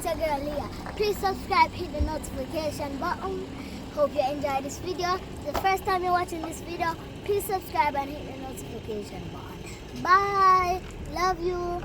your girl Leah. Please subscribe, hit the notification button. Hope you enjoyed this video. The first time you're watching this video, please subscribe and hit the notification button. Bye. Love you.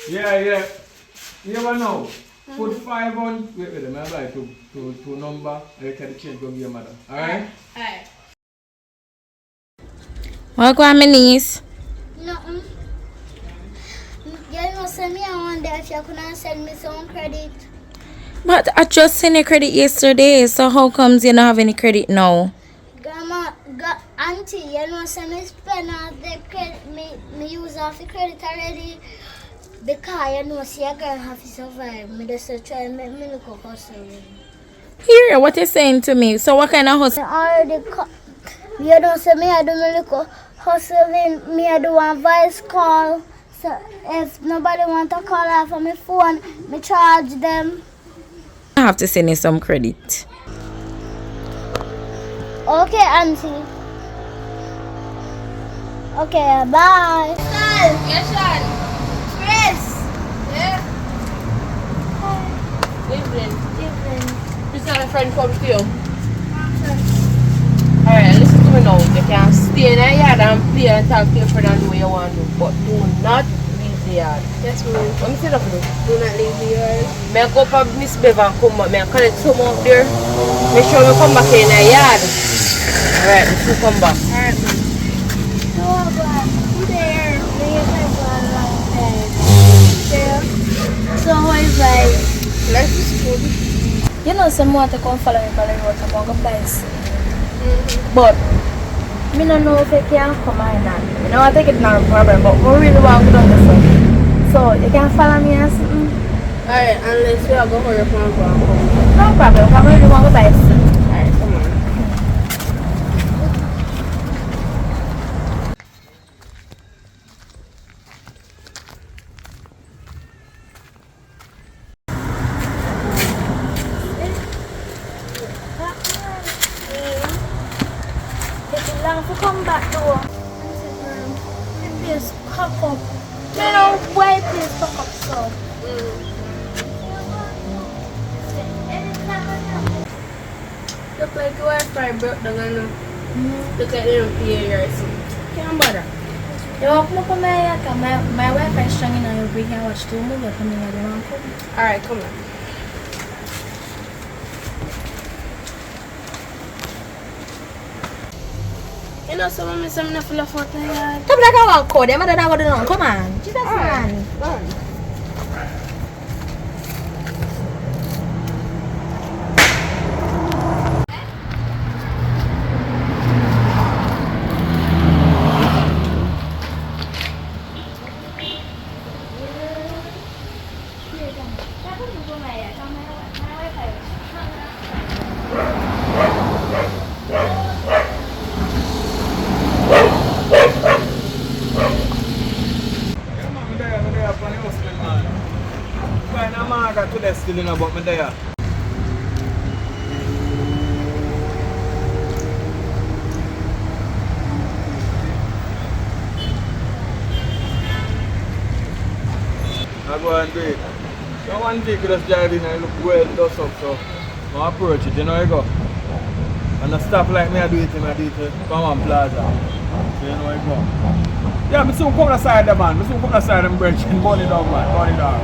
Yeah. You never know. Put 5 on. Wait, I'm about to number. I can change go give your mother. Alright? Alright. Welcome, my niece. Nothing. You know, send me. I wonder if you couldn't send me some credit. But I just sent a credit yesterday, so how comes you don't have any credit now? Grandma, auntie, you know, send me spend all the credit. Me use off the credit already. Because you know, see, a girl have to survive. Me just try and make me look a hustle. Here, what you saying to me? So what kind of hustle? I already you don't say me, I do me look hustling. Me, I do one voice call. So if nobody want to call off on my phone, me charge them. I have to send you some credit. Okay, auntie. Okay, bye. Yes, son. Chris. Yeah. Evening. Evening. Is that a friend come to you? Alright, listen to me now. You can stay in the yard and play and talk to your friend and do what you want to do. But do not leave the yard. Yes, ma'am. Let me say that for you. Do not leave the yard. May I go up to Miss Bevan and come back. May I collect some out there. Make sure we come back in the yard. Alright, let's come back. Alright, ma'am. No, but there. So how is life? Life is good. You know, some want to come follow me for the road to go place. But me don't know if you can come or not. You know, I think it's not a problem, but we really want to go down the phone. So you can follow me or something? Alright, unless you are going to hurry up and go and come. No problem, I really want to buy something. Alright, come on. To come back door. Please cock up. You know why please cock up so? Look like your Wi-Fi broke down and look at them PA or something. Can't bother. You open up my Wi-Fi is strong enough. We can watch 2 movies coming out of the Alright, come on. You know, some of me say I'm not full of water yard. Come like I want code. Your mother don't go down. Come on. Jesus, man. Go on. find a market today still in about me there. I go and do it. So one vehicle just drive in and look well dust up, so I approach it, you know you go. And I stop like me, I do it, come on plaza. So you know you go. Yeah, I soon come aside the man, I soon come aside them bridge and burn it down, man, burn it down.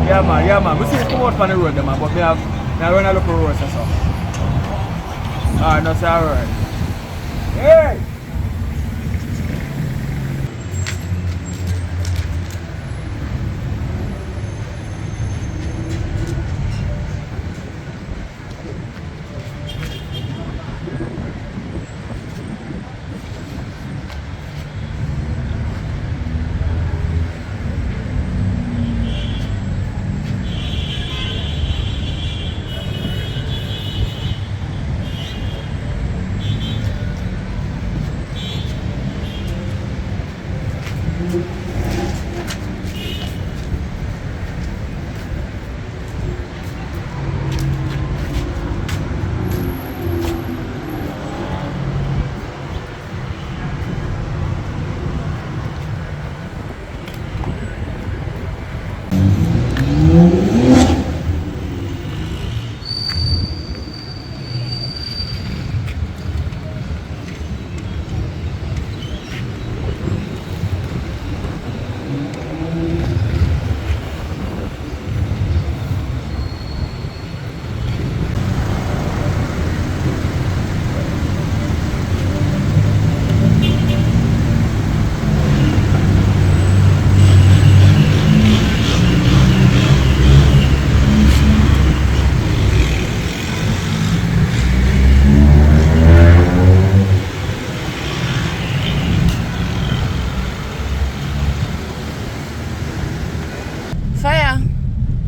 Yeah man, I soon come out on the road, man, but I run a look for roads and stuff. Alright, that's alright. Hey!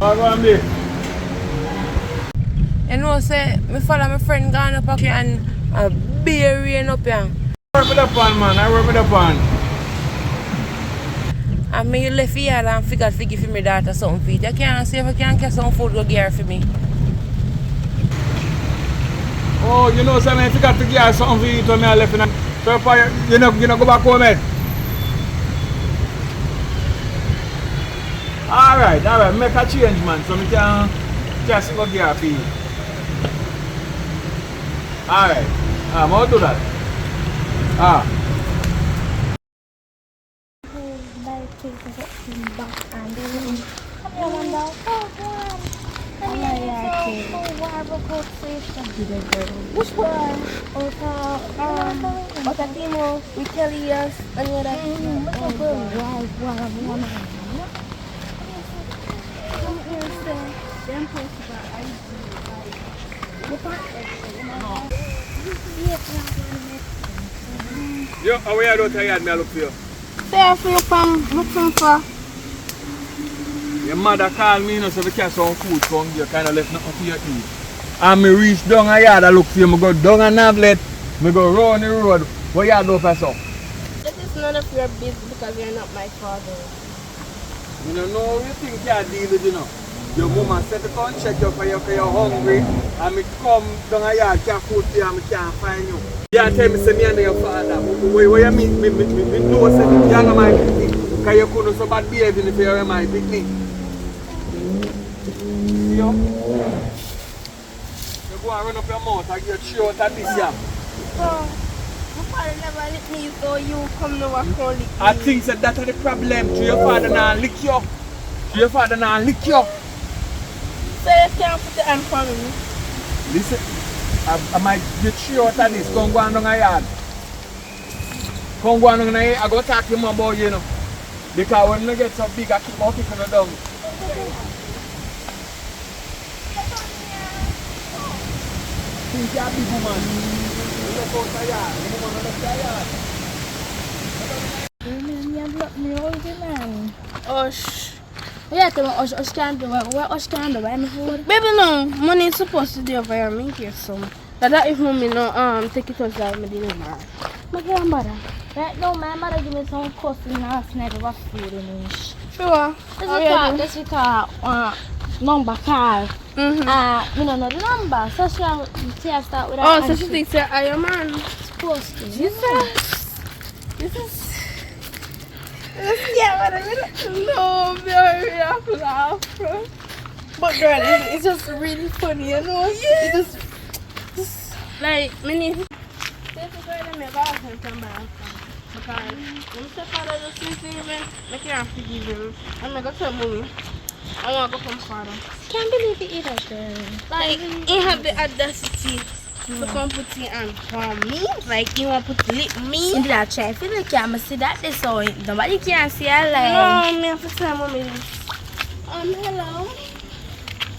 How go and be? You know, say, me follow my friend gone up here and a bear rain up here. I work with the pan, man. I work with the pan. And me left here and figured to give my daughter something to eat. You can't see if I can get some food go get her for me. Oh, you know, so I forgot to get something to eat when I left in. So you know, go back home, eh? Alright, make a change, man, so I can just go get a fee. Alright, I'll do that. Which one? Otatimo, Michelias, and what Yo, how are you out here? I look for you. There for you from looking for. Your mother called me, you know, so we catch some food from you, kind of left nothing for you to eat. And me reach down a yard, I look for you, I go down a navlet, I go round the road. What you do for so? This is none of your business because you're not my father. You don't know what you think you deal with, you know. Your mama said to come check you for you're hungry, and me come down a yard, can't food for you, and I can't find you. You tell me, say me and your father. What you mean? Me know, say you're not my picnic. Because you couldn't so bad behaving if you're my picnic. See you? You go and run up your mouth and get you out of this here. So, my father never lick me, so you come now and come lick me. I think that that's the problem. To your father now lick you. To your father now lick you. So you can't put the hand for me. Listen, I might get you out of this. Come go on down a yard. Come go on down a yard. I go talk to him about you know. Because when you get so big, I keep on kicking you down. Think you're a big woman. You look out the yard. You woman look out the yard. Osh. Yeah, tell me Osh can't do it. What Osh can't do it? Baby, no. Money is supposed to do over here. Make you some. That if mommy no take it outside, me didn't know. My grandmother. Right now, my mother give me some custard and a snack of food in it. Sure. This is called number call. Me don't know the number, so she start with Oh, so she thinks you're a man. supposed to. No, very have to laugh. But girl, it's just really funny, you know? Yeah. It's just like, many. This is where they make out and come back. Because when my father just listen to I can't forgive him. I'm going to tell mommy. I want to go from father. Can't believe it either, girl. Like, he have the audacity to come put it on for me. Like, he want to put lip me. You that try for the camera, see that this so nobody can see her No, like. me have to tell mommy this. Hello.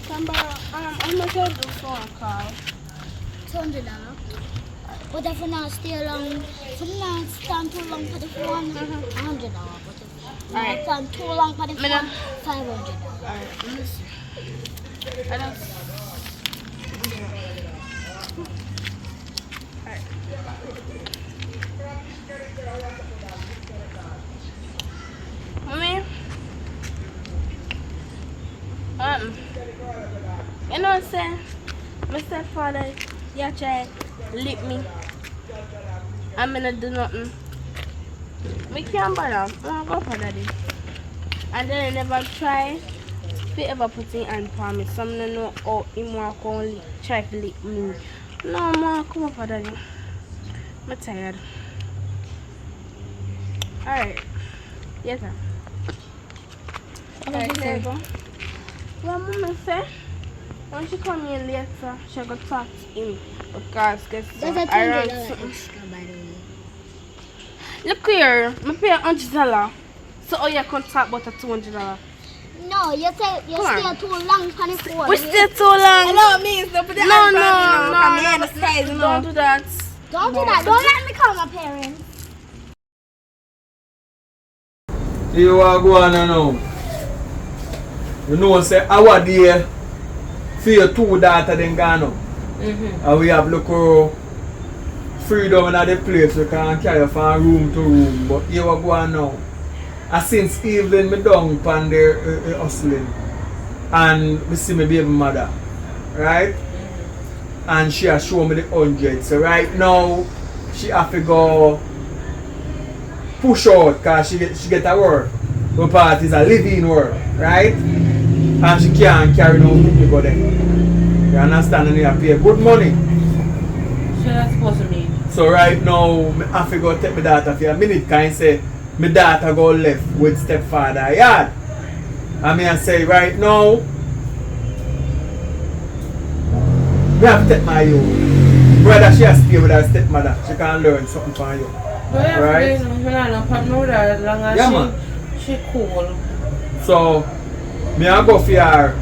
Samba, I'm going to do for a call. $200. But if you not stay long, if you not stand too long for the phone, $100. But if you not stand too long for the phone, $500. Alright, let me see. I don't. Mommy, you know what I'm saying? My stepfather, you try lick me. I'm gonna do nothing. We can't bother. I'm gonna go for daddy. And then I never try to ever put it on for me. Some don't know how him want to only try to lick me. No, man, come up for daddy. I'm tired. Alright. Yes, sir. Alright, there you go. Well, Mama said, when she come in later, she go talk to him. Because guess There's a $200 extra, by the way. Look here, I pay $100. So oh you can talk about the $200. No, you say you stay too long for the phone. We stay too long. No, me, stop with the No, don't don't do that. Don't do that. Don't let me call my parents. You are going now. You know, say our day for your two daughters then gone up. And we have look freedom in the place. We can carry from room to room. But you are going now. And since evening, me down upon the hustling. And we see my baby mother. Right? And she has shown me the 100. So right now, she have to go push out because she get a work. Her part is a living work. Right? And she can't carry no people go there. You understand? And you have to pay good money. She's not supposed to be. So right now, I have to go take my daughter for a minute. Can I say, my daughter go left with stepfather yard. I mean I say right now, we have to take my you. Brother, she has to stay with her stepmother. She can learn something from you. Right? Yeah, man. She cool. So, me I go for her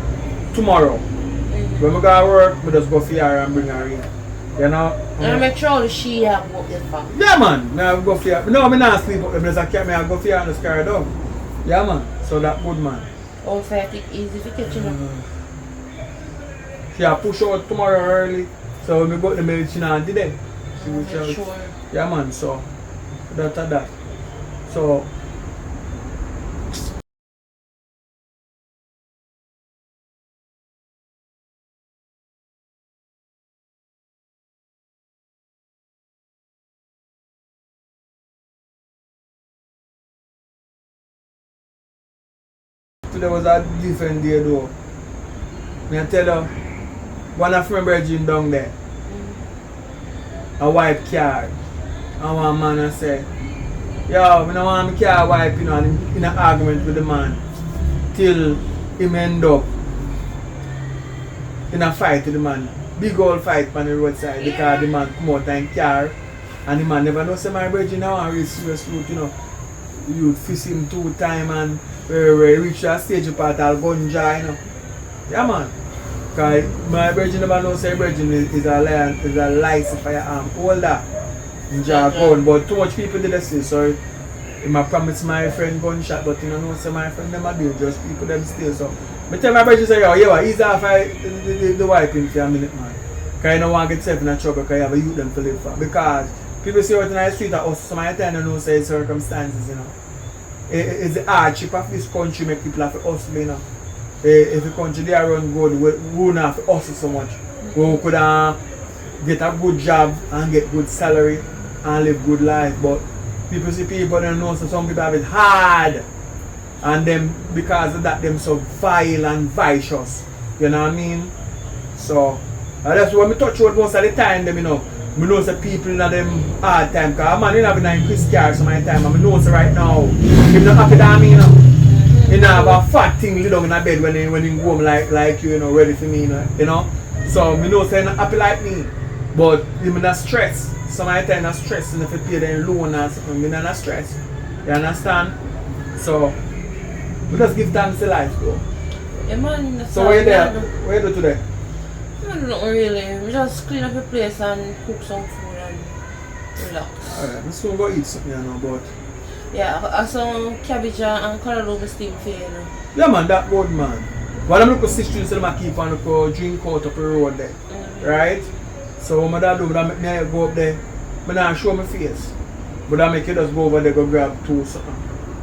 tomorrow. When I go to work, I just go for her and bring her in. You know? And make sure she have what this for. Yeah, man. I go for her. No, I not sleep up. I go for her and just carry down. Yeah, man. So that good, man. Oh, so I think easy to catch you know. She a push out tomorrow early. So when we go to the milk, she not did it. She will shout. Sure. Yeah, man. So that. So today was a different day though. I tell you, one of my brethren down there, a wipe car. And one man I say, yo, I don't want my car wipe, you know, and in an argument with the man. Till him end up in a fight with the man. Big old fight on the roadside because the man come out in car and the man never know say my brethren now and reach serious route, you know. You fist him 2 times and we reach a stage part of gunja, you know. Yeah, man. Because my brethren never know say brethren is a license firearm holder in gun. But too much people did this, so he might promise my friend gunshot, but you know say my friend never do, just people them still. So I tell my brethren say, yo, yeah, he's off the wiping for a minute, man. Because you don't want to get yourself in trouble because you have a youth them to live for. Because people see out in the street at us, so my time don't know say circumstances, you know. It's the hardship of this country make people have to hustle, you know. If the country they are run good, we wouldn't have to hustle so much. We could get a good job and get good salary and live good life. But people see people don't know, so some people have it hard. And them, because of that, them so vile and vicious. You know what I mean? So, that's what I touch with most of the time, them, you know. I know the people in them hard time, because a man in having a Chris car some of the time, and I know right now, he's not happy than me, you know. He have a fat thing lay down in a bed when he go home like you know, ready for me, you know. So, I know he's not happy like me, but he's not stress. Some of the time, I'm stressed, and if you pay them loan or something, I'm not stressed. You understand? So, we just give thanks to life, though. Yeah, man, so, where you there? Where you do today? Not really. We just clean up the place and cook some food and relax. Alright, I'm soon go eat something, you know, but... Yeah, some cabbage and collard steam for you know. Yeah, man, that good, man. While I'm looking at 6 streets, I keep on drink out up the road there. Right? So, what my dad do, I make me go up there, I don't show my face. But I make you just go over there, go grab 2 something.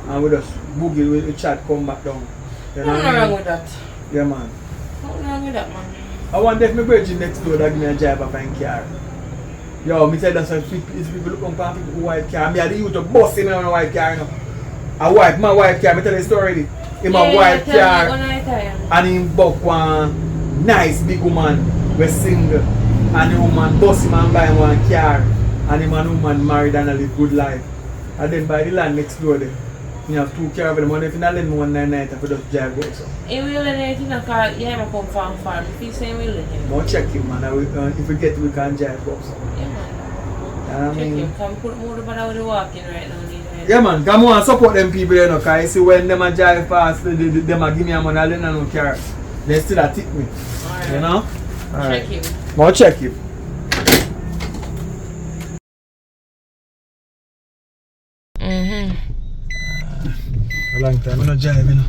And we just boogie with the chat, come back down. You know Nothing wrong with that. Yeah, man. Nothing wrong with that, man. I wonder if my virgin next door that give me a drive off and car. Yo, me tell that's why people look on people who white car. Me had the youth to bust him on a white car, you know. My white car, me tell you the story already. Him a white car and him buck one nice big woman was single. And the woman bust him and buy him one car. And him and woman married and live good life. And then by the land next door there. You have 2 cars for the money. If you don't lend me 199 if you just drive go so. He will lend anything because he might come from farm. If he say he will lend him. I'll check him, man. If we get to we can drive go so. Yeah, man. Check him. Come put more about how they walking right now. Yeah, man. Come on, support them people, you know. Because you see when them a drive past, them a give me a money, I lend no car. They still a tip me. Alright. You know? Alright. Check him. I'll check him. A long time, I'm not driving, you know.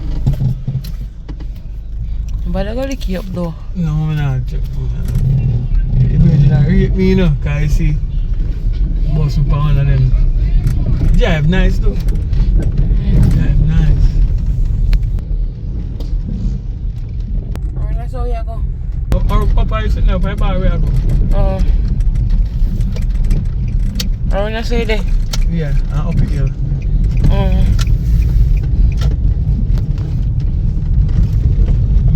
But I gotta keep up though. No, I'm not check. The virgin rate me, you know, because you see, bus up on one of them. Drive nice though. Drive nice. Alright, that's how you go. Up are you sitting up, I bar where I go. I wanna say that. Yeah, and up it hill.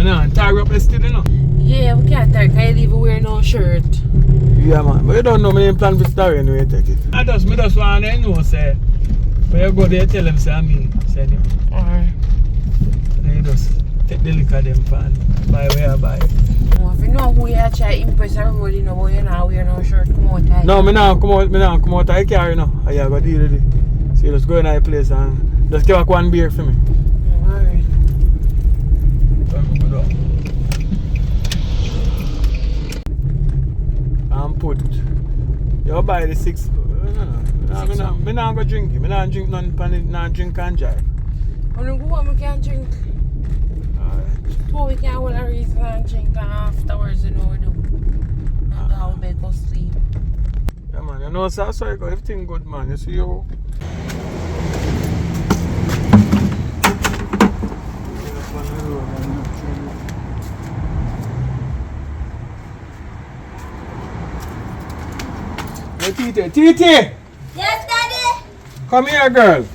I tie up the still, you know. Yeah, we can't tie because you even wear no shirt. Yeah, man, but you don't know me plan for story anyway, take it. I just want to know, say, when you go there, tell them, say, I mean, send him. Alright. And you just take the liquor them fan, buy where I buy. If you know who you are trying to impress everybody, you know, but you not wear no shirt, come out tight. No, me now come out I carry, you know. I have a deal with it. So you just go in that place and just give one beer for me. Alright. And put you buy the 6. Me not go drink it. Me not drink none, not drink and drive. When we go home, we can't drink. Alright. So we can't hold a reason and drink and afterwards, you know we do. And go to bed, go sleep. Yeah, man, you know, so sorry, everything good, man. You see you. Hey, Titi! Yes, Daddy? Come here, girl.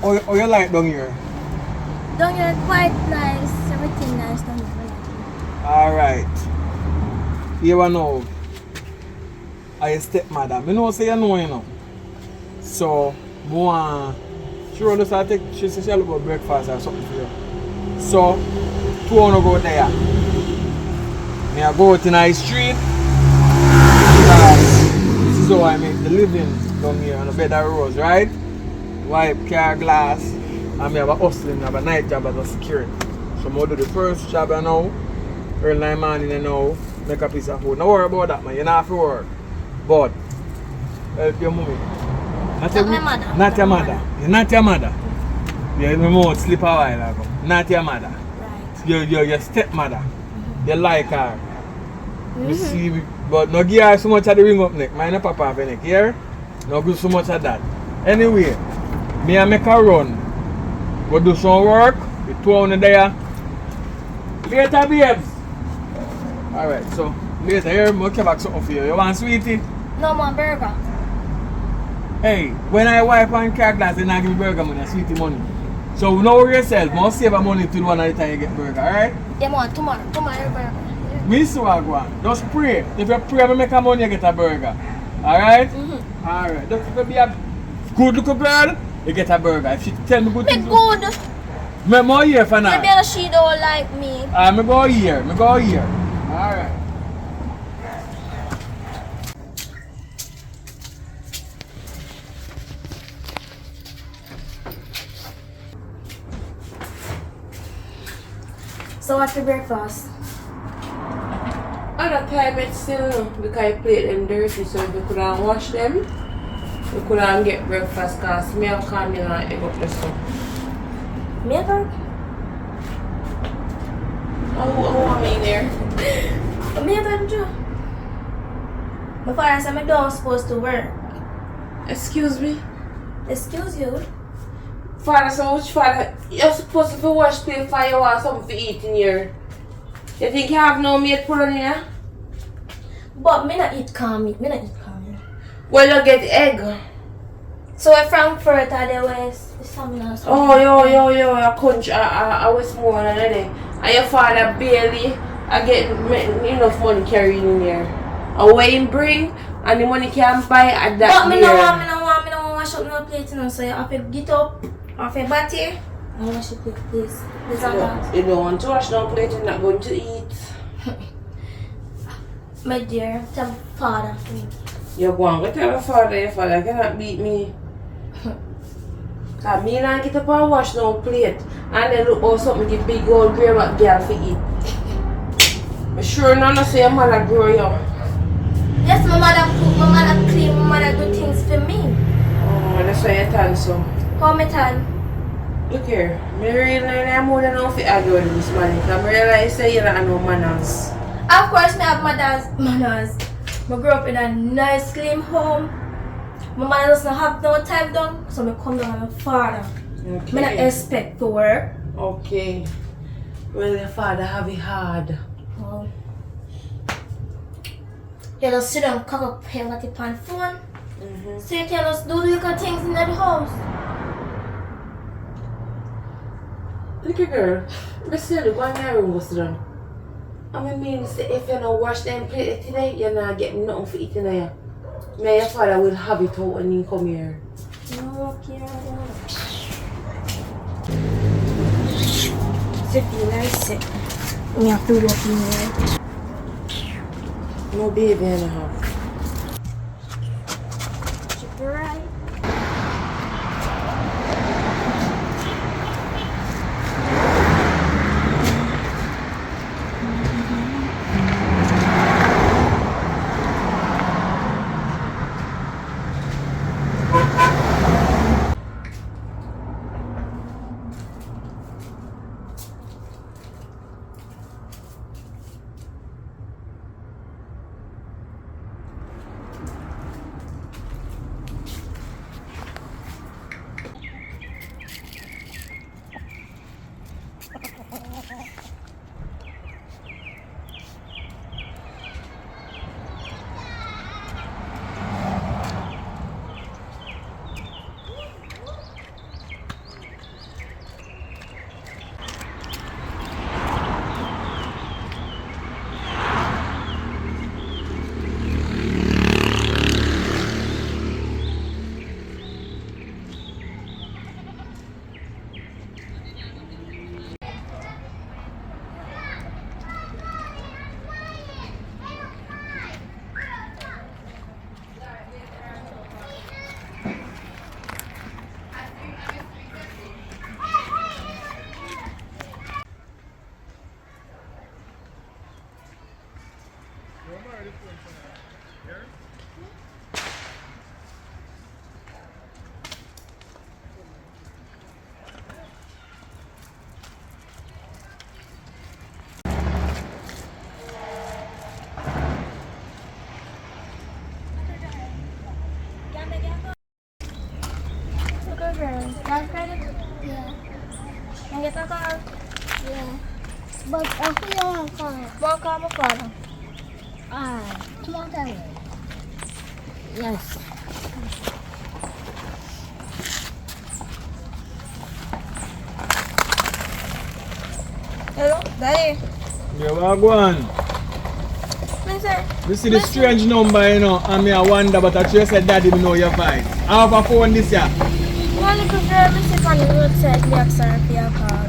Oh, you like down here? Down here quite nice. Everything nice down here. Alright. You know, I your stepmother. I know say you know, you know. So, she wrote us to take, she said she'll go breakfast or something for you. So, 2 wanna go there. Me I go out in the street. This is how I make the living down here on a bed of rose, right? Wipe car glass. And I have a hustling, I have a night job as a security. So I do the first job I know. Early in the morning you know. Make a piece of food. Don't worry about that, man. You don't have to work. But help your mommy. Not your mother. Not your mother. You're not your mother. Your remote sleep a while ago. Not your mother. Right. Your stepmother. You like her. You see But no give her so much of the ring up neck. Mine no pop off neck here. No do so much of that. Anyway, me and make a run. Go do some work. The two on there. Later, babes. Alright, so later here, I'll come back something for you. You want sweetie? No more burger. Hey, when I wipe on car glass, they not give me burger money, sweetie money. So no worry yourself, I'll save money till one at the time you get burger, alright? Yeah, man, tomorrow burger. Me see what I want. Just pray. If you pray, I make a money, you get a burger. Alright? Alright. Just if you be a good little girl, you get a burger. If she tell me good Me things. good. Me more here for now. Maybe she don't like me. Me go here. Me go here. Alright. So what's the breakfast? At that time it's still because I played them dirty, so if we couldn't wash them, we couldn't get breakfast because me and Camila egg up the stuff. Me burger? Oh, I'm in there. Me burger too. My father said me don't supposed to work. Excuse me? Excuse you? Father, so much father, you're supposed to wash plate for you or something to eat in here. You think you have no meat put on here? But me not eat calm meat. Me not eat calm meat. Well, you get egg. So I Frankfurt are the West. Stamina. Oh, yo, a country, I was more than a day. And your father barely get enough money carrying in here. And what he bring, and the money can buy at that. But me no want wash up no plate, you know. So you have to get up, off your body, and wash your plate, please. This and that. You don't want to wash no plate, you're not going to eat. My dear, tell father, please. You're going to tell your father cannot beat me. Cause me not get up and wash no plate. And then look how something give big old grey back girl for eat. I'm sure none of your mother grow you. Yes, my mother cook, my mother clean, my mother do things for me. Oh, that's why you turn so. How me turn? Look here, I really more than enough to argue with this man. Because I realize say you don't have no manners. Of course, me have manners. I grew up in a nice, clean home. My mother doesn't have no time done, so I come down with my father. Okay. I don't expect to work. Okay. Well, your father have it hard. Well, you just sit down, cock up here with the on phone. So you can just do little things in the house. Look at girl. I still go in your room, go sit down. I mean, if you don't wash them plate today, you're not getting nothing for eating there. Me your father will have it out when you come here. No, Kira, Sitting very sick. Me have to walk in here. No baby in the house. Right. Got credit? Yeah. Can get a car? Yeah. But who you want to call? Walk on my father. Alright. Come on that way. Yes. Hello, Daddy. Yeah, what go on? Listen. You see the strange number, you know, and me I wonder, but I just said daddy, me know your fine. I have a phone this year. One little girl, me sit on the roadside, me ask her for your call.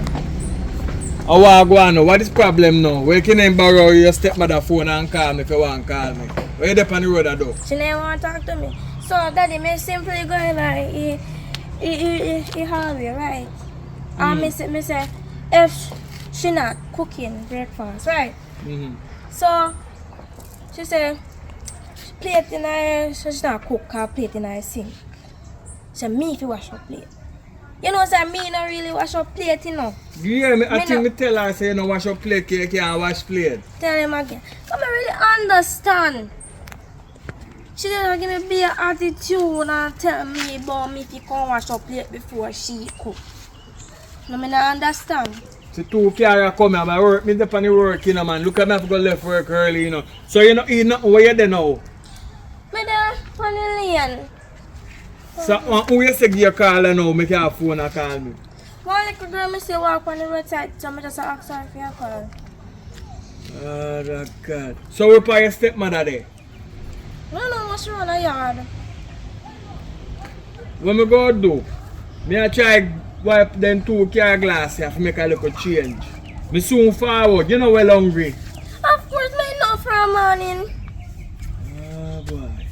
Oh, what go on now? What is the problem now? Where can I borrow your stepmother phone and call me if you want to call me? Where you there on the road at though? She never want to talk to me. So, Daddy, me simply going like, he hallway, right? And me say, if she not cooking breakfast, right? So, she say, plate in her, so she not cook her plate in her sink. So, me if you wash her plate. You know, say, me not really wash her plate, you know. Yeah, I think no- me tell her, say, you know, wash your plate, you can't wash plate. Tell him again. But I really understand. She didn't give me bad attitude and tell me about me if you can't wash her plate before she cook. No, I don't understand. See, two carrier come here, my work, me there on the work, you know, man. Look at me, I have to go left work early, you know. So, you know, where you there now? Me there on the lane. So, who you say give you a call now, make your phone and call me? One little girl me say walk on the roadside, so I just ask her for your call. Oh, God. So, where for your stepmother there? No, what's wrong in the yard? What me go do? Me I try wipe them two car glass here to make a little change. Me soon forward, you know well hungry. Of course, me know from morning. Ah boy.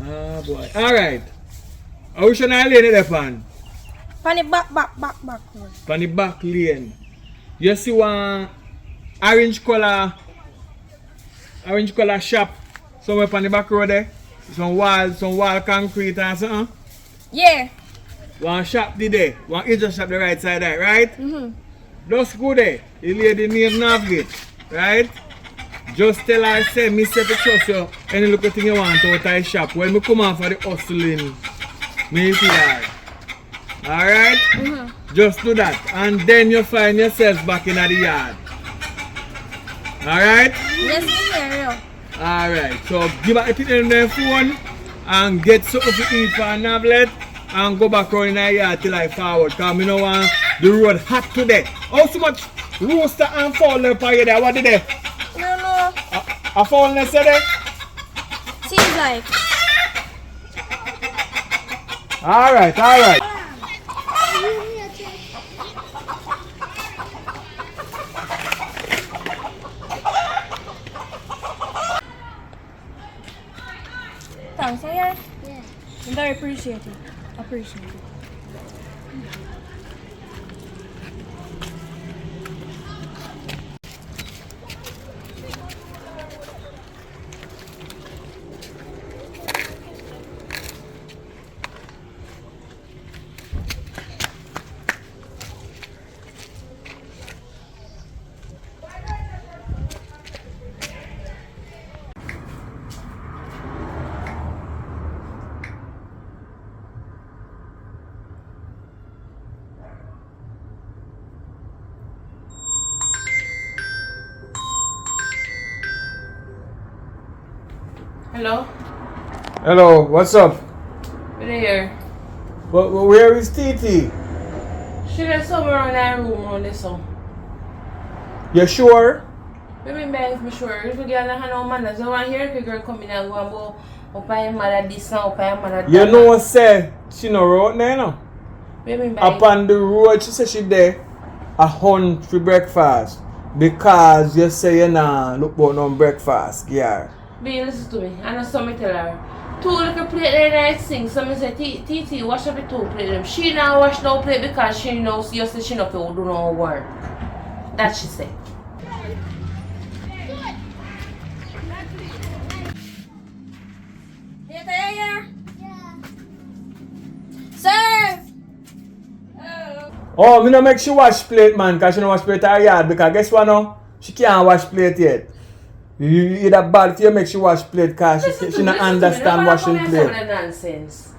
Ah boy. Alright. How should I lane it upon? On the back road. On the back lane. You see one orange color shop somewhere on the back road there? Some wall concrete and something. Yeah. One shop there. One Asian shop the right side there, right? Just go there. The lady name Navgate, right? Just tell her, say, me say to trust you, any little thing you want out of the shop. When me come out for the hustling, me feel her. Alright? Just do that. And then you find yourself back in the yard. Alright? Yes, me hear you. Alright. So give back the people their phone and get something to eat for a navlet and go back around in the yard till I forward. Because I don't want the road hot today. How so much rooster and fowl left for you there? What did they? No. A fowl nest there? Seems like. Alright. Thanks, yeah? Yeah. I'm very appreciative. Appreciate it. Hello? Hello, what's up? We're here. But where is Titi? She is somewhere in that room on this one. You sure? Maybe I'm for sure. If you get a hand on man, so I hear the girl coming and go and go up by mother this and up by mother that. You know say she no road there no? Maybe Up on the road she say she there a hunt for breakfast. Because you say you nah look about no breakfast, yeah. Be listen to me. I know something tell her. Two little plate there night sing. So I say, Titi, wash up the two plate them. She now wash no plate because she knows you say she not to do no work. That she say. Yeah. Serve! Oh, me no make she wash plate man, cause she no wash plate her yard because guess what now? She can't wash plate yet. You that bad if you make she wash plate cause she not understand washing plate. Nonsense.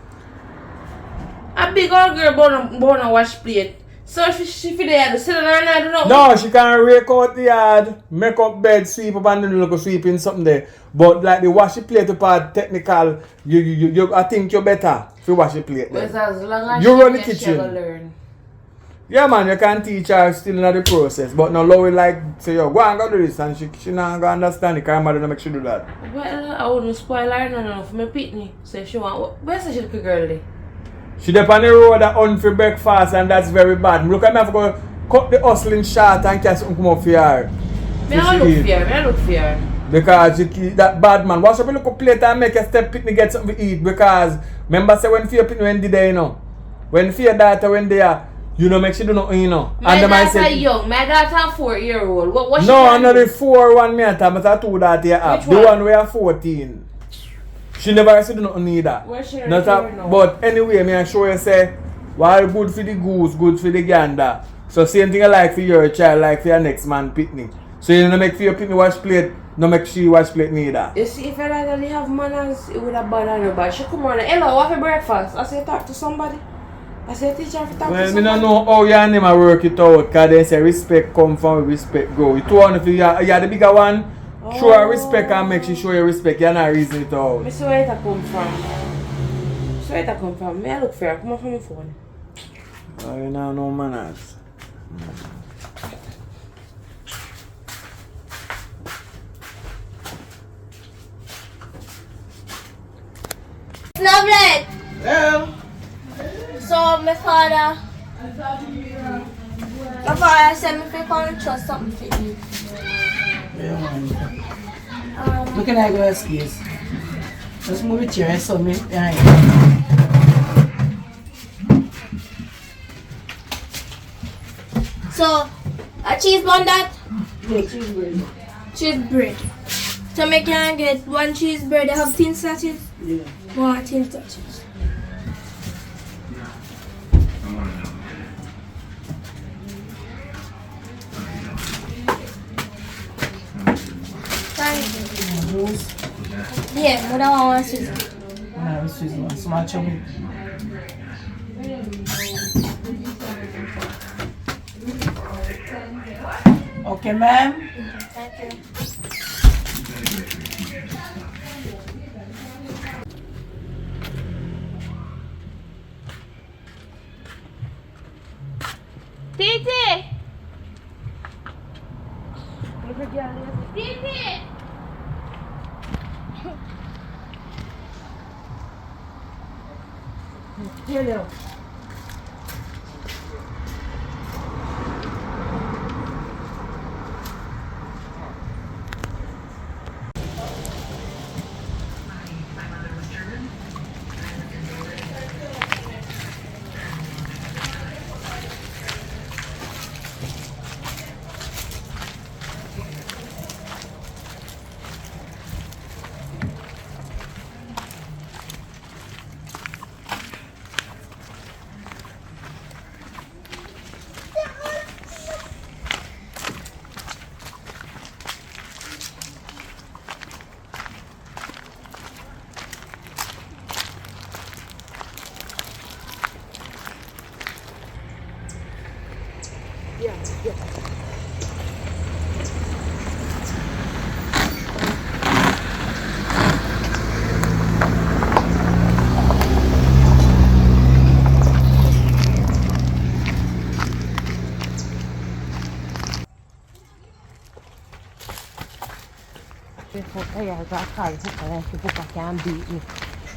A big old girl born a wash plate. So she feel there to sit down and I don't know. No, she can rake out the yard, make up bed, sweep up and then look sweeping something there. But like the wash plate part technical, you I think you're better if you wash the plate. But as long as you she run the she kitchen. will learn. Yeah man, you can teach her still in the process. But now Lowy like say yo, go and go do this and she not gonna understand it because her mother don't make she do that. Well, I wouldn't spoil her no for my pitney. So if she want where's the little girl there? She dey on the road that on for breakfast and that's very bad. Look at me have to go cut the hustling short and catch something come up for her. Me I look for her. Because that bad man, wash up a little plate and make a step pitney get something to eat. Because remember say when fear pitney when they there, you know. When fear daughter when they are, you know make she do nothing, you know. My and daughter young, my daughter 4-year-old. What she no, not the 4 one me at time, but 2 that you have. Which the one? one we are 14. She never said do nothing either. Where she Not a, but anyway, me I show you say while good for the goose, good for the gander. So same thing I like for your child, like for your next man pitney. So you don't make for your pitney wash plate, no make she wash plate neither. You see, if I really have manners, it would have bothered nobody. She come on, hello, what for breakfast? I say talk to somebody. I say teacher to talk to Well, somebody. I don't know how you and them a work it out, because they say respect come from where respect go. You two on if you are the bigger one, show her respect and make she show you respect. You're not reason it out. I see where it come from. So where it come from? May I look for her? Come on from my phone. Oh, you know no manners. Snowbread. Yeah. So my father said me to come and trust something for you. Yeah, man. Look at that girl's case. Just move it here and so me behind. So a cheese bun that? Yeah, cheese bread. Cheese bread. So me can get 1 cheese bread. I have thin slices. Yeah. 1 thin slices. Thank you. Those. Yeah, but I want Swiss. I have a Swiss one. Small chummy. Okay, ma'am. Thank you. Titi! Titi! Hello.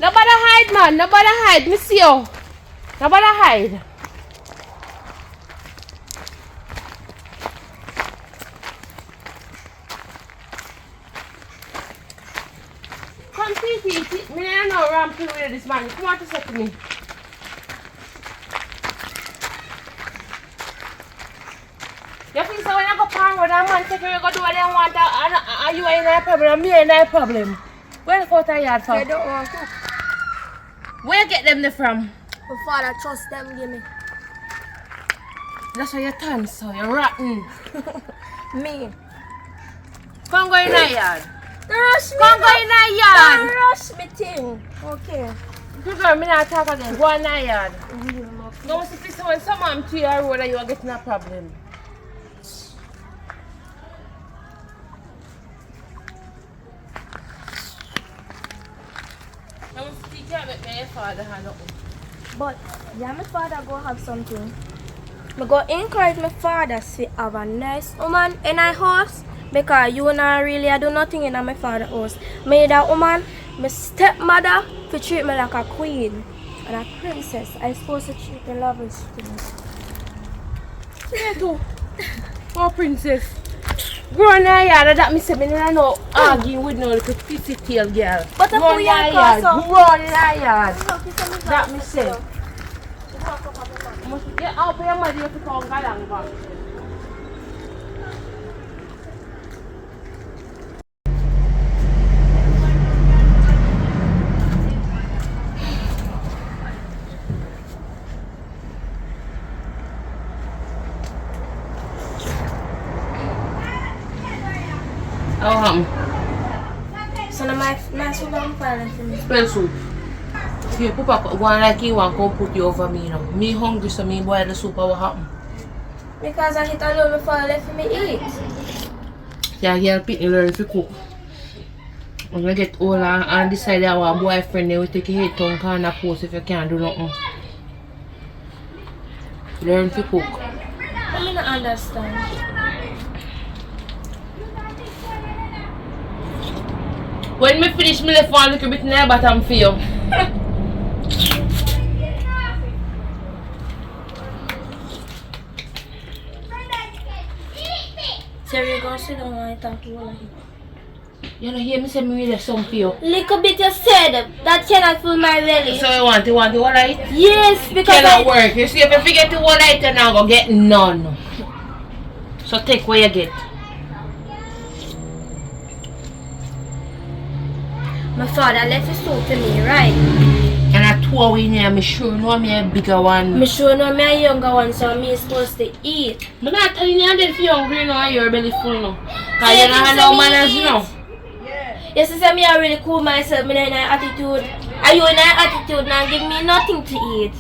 Nobody hide, man. Nobody hide. Me see you. Nobody hide. Come see, me don't know ramping with this man. Come on to say to me. You think so when I go park with that man, take you go do what they want, and you ain't a problem, me ain't a problem. Where the fuck are you from? They don't want to. Where you get them from? My father trust them, give me. That's why you're tan, so you're rotten. Me. Come go in the yard. Don't rush me. Come go in the yard. Don't rush me thing. Okay. Girl, I'm not talking again. Go on that yard. No, if it's when someone to your road you are getting a problem. Don't speak out with my father. But yeah, my father go have something. I go encourage my father to have a nice woman in our house because you not really do nothing in my father's house. Me that woman, my stepmother, to treat me like a queen and a princess. I supposed to treat me lovely things. Yeah, too. Oh, princess. Go on that yard that me say me no arguing with no little pissy tail girl. But go on that yard. Go on that yard. That me say. Yeah, I'll pay your money if you come along back. So now my soup I'm fine for me. Spell soup. Here, Papa, one like you want come put you over me now. Me hungry so me boil the soup. What happen? Because I hit alone before I left for me eat. Yeah, girl, pick me learn to cook. I'm gonna get older and decide I want a boyfriend. They will take your head tongue kind of post if you can't do nothing. Learn to cook. I mean, I understand. When me finish, me left one little bit in the bottom for you. So you go sit down and talk to you. You know, hear me say me left some for you. Little bit you said that cannot fill my belly. So you want to all right? Yes, because Cannot work. You see, if you forget to all right, you're not gonna get none. So take what you get. my father left his soup to me, right? And I told you, I'm sure no me a bigger one. Me sure no me a younger one, so me supposed to eat. I'm not telling you that if you're hungry now, your belly full now. Because you don't have no manners now. Yes, you say me I really cool myself, me in an attitude. Are you in an attitude now give me nothing to eat?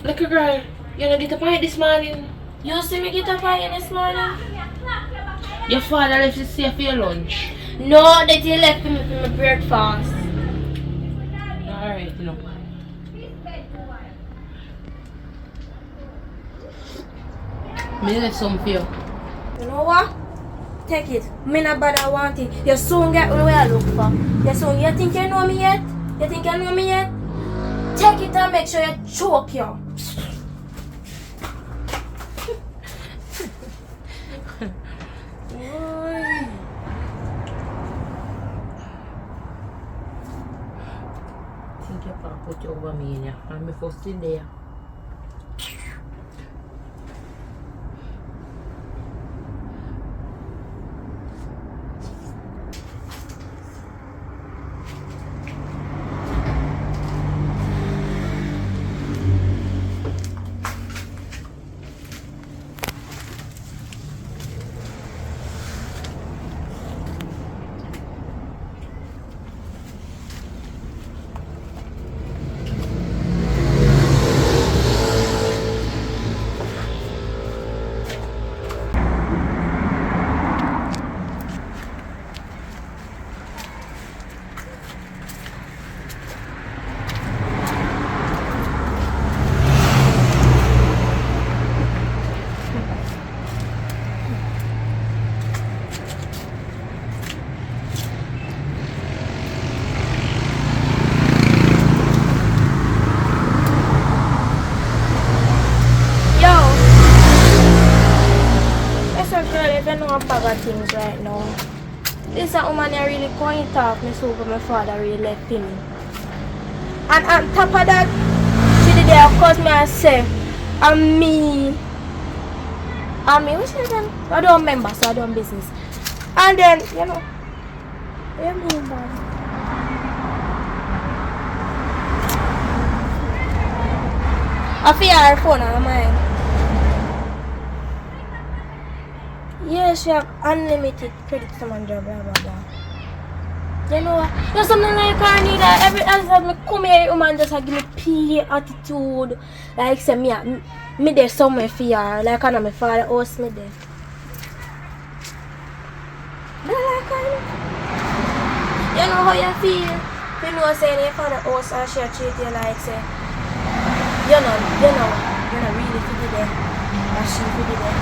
Look girl, you don't get up on this morning. You see me get up on this morning? Your father left you safe for your lunch. No, that he left me for my breakfast. Alright, you know. Me left some for you. You know what? Take it. Me not bother want it. You soon get what I look for. You think you know me yet? You think you know me yet? Take it and make sure you choke you. Think you can put you over me in here. I'm first in there. Things right now. This is a woman I really going to talk me so my father really left me. And on top of that, she did there cause me and say I'm me, what's that then? I don't remember, so I don't business. And then, you know, what do you mean by I feel her phone on mine. Yes, she have unlimited credit to my job, blah blah blah. You know, there's something like Carnita. Every time I come here, woman just give me pee attitude. Like say me there somewhere for her. Like I know my father house me there. But I like Carnita. You know how you feel? You know saying your father house and she treat you like say you're not really fit there. And she fit there.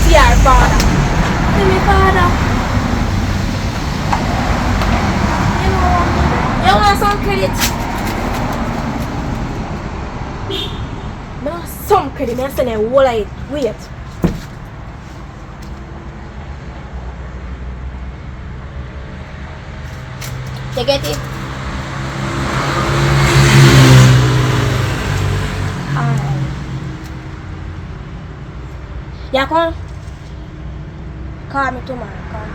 Fear father. Tell me father. You want some credit? I want some credit. I send a whole of it. Wait. You get it? Alright. Yeah, come. Call me tomorrow. Call me.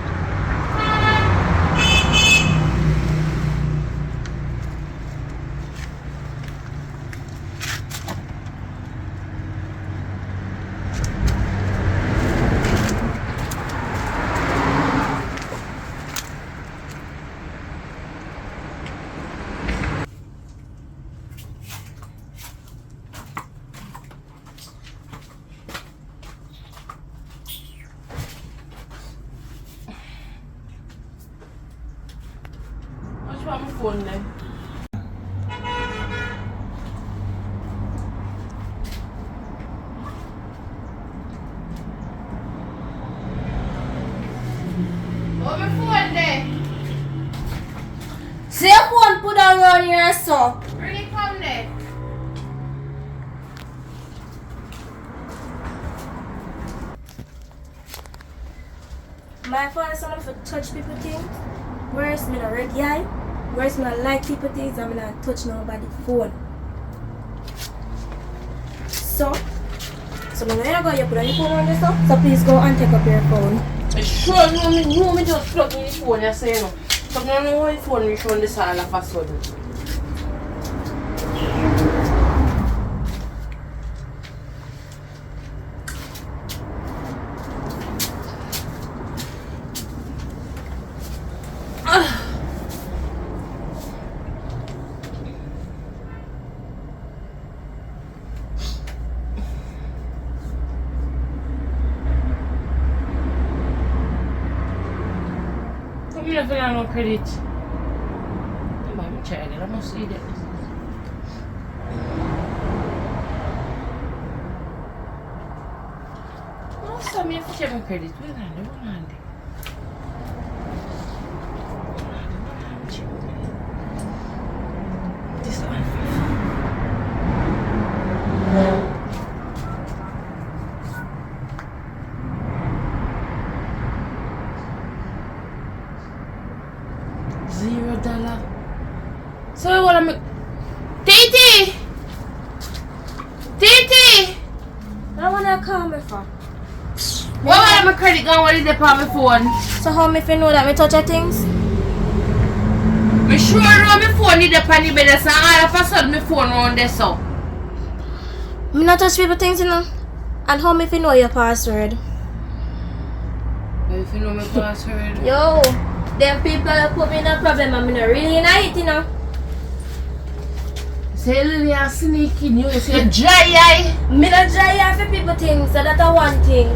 My phone then. Oh, my phone there. See your phone put down around here so. Bring it from there. My father someone for touch people things. Where's me not red eye? Where's me not like people things? I'm not touch nobody phone. So when I go you put on your phone on this stuff. So please go and take up your phone. Sure, no, me just plug in the phone, you say no. So I don't know how the phone reach on this all of a sudden. I don't feel no credit. I'm buy my child, I must eat it. No, so me have to check my credit. Where are they? This one. $0. So what am I? Titi! I wanna call me for. What am my credit gone? What is the on my phone? So how me fi know that me touch your things? Me sure know my phone is up on the bed, so all of a sudden my phone around there so. Me not touch people things, you know. And how me fi know your password? If you know my password. Yo, them people put me in a problem and me not really in it, you know. Say Lily and sneaking you say dry eye. Me not dry eye for people things, so that's a one thing.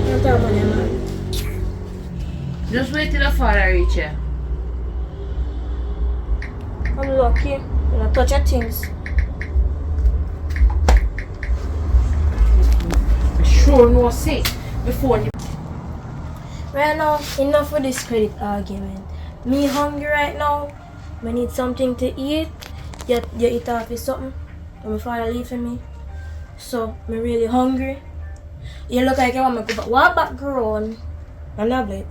Don't tell me, man. Just wait till the father reach you. I'm lucky. You not touch your things. I sure no say before the Right now, enough with this credit argument. Me hungry right now. I need something to eat. You eat off with something. And my father leave for me. So, me really hungry. You look like you want me to go back. Walk back grown. And not blade.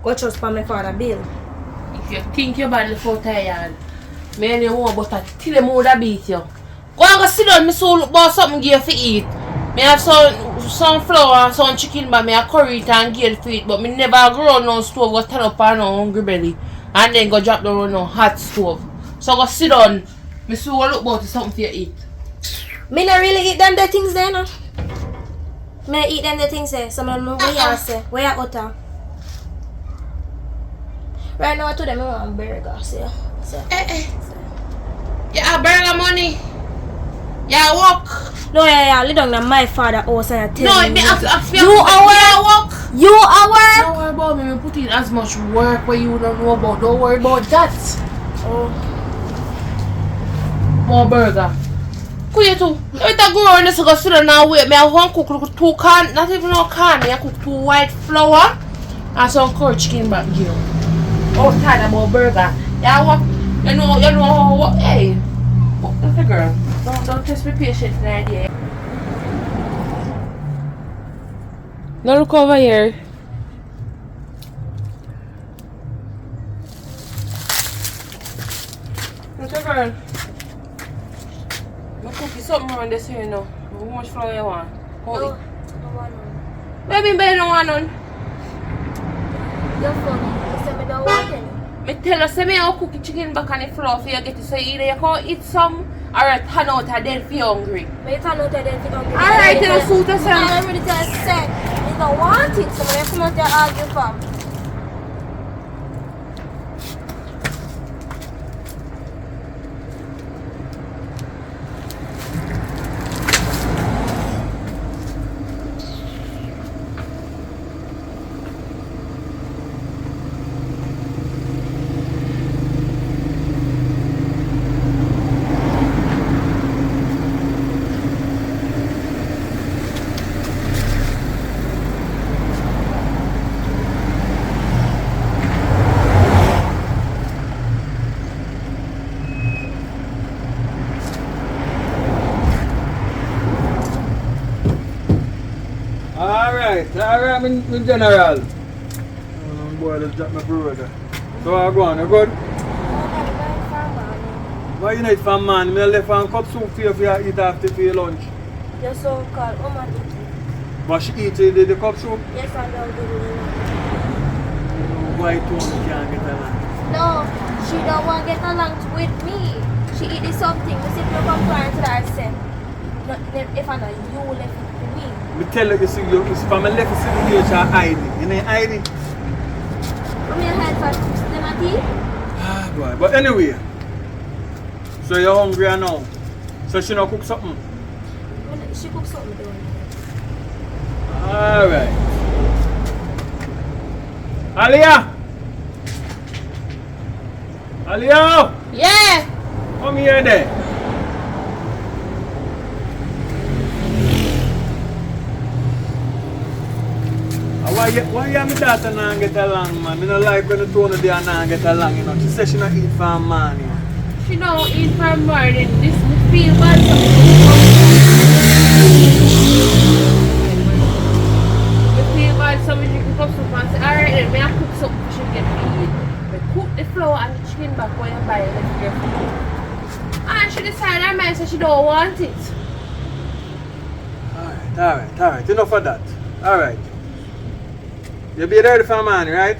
Go trust for my father bill. if you think your body for tired, me and you want but till the mood beat you. Go and go sit down, me soul look about something give you to eat. Me have some sunflower and some chicken but me a curry it and get for it. But me never go on no stove, go turn up on no hungry belly. And then go drop down on no hot stove. So go sit down. Me see what look about something for you eat. Me not really eat them the things there, no. Me eat them the things there, so I don't know what you say. Where you utter? Right now, to them, I want burger, so. Yeah, burger money. Yeah, walk. No, yeah, lay down my father house and tell No, me. me ask You are walk. You are Don't worry about me. Me put in as much work where you don't know about. Don't worry about that. Oh. More burger. Could you too? Let me go around this go sit down and wait. Me I want to cook 2 can, not even no can. Me I cook 2 white flour and some curry chicken back here. Oh, tired about burger. Yeah, what? You know what? Hey, what's the girl? Don't test me patient in idea. Now look over here. What's the girl? I'm cooking something around this here now. How much flour you want? Hold it. No want none. Baby, baby, don't want none. You're funny. You say me don't want any. Me tell you, say me I'll cook chicken back on the floor for you get it. So either you can eat some or you turn out and then feel hungry. But you turn out there if you don't get it. Alright, then suit yourself. I'm ready to say. You don't want it, so when you come out there argue from. Alright, in general. Boy, let's drop my brother. So I go on, you good? Why you need from man? I left one cup soup for you if you eat after for your lunch. You're so called. Oh my God. But she eat the cup soup? Yes, I don't do it. Why Tony can't get along? No, she don't want to get along with me. She eat this something. We sit no complain to that say. If I know you left it to me. Me tell you, if I'm left to sit here, she'll hide it. You ain't hide it? I'm your head for them at tea. Ah, boy. But anyway, so you're hungry now. So she not cook something? She cooks something doing. Alright. Aliyah! Aliyah! Yeah! Come here there. Why you and my daughter not get along, man? I don't like when the two of them not get along, you know. She says she not eat from morning. She don't eat from morning. This me feel bad. Me feel bad, so we drink a cup soup and say, alright then, me I cook something for she get to eat. Me cook the flour and the chicken back when you buy it left here for you. And she decided her mind, so she don't want it. Alright. Enough of that. Alright. You be ready for morning, right?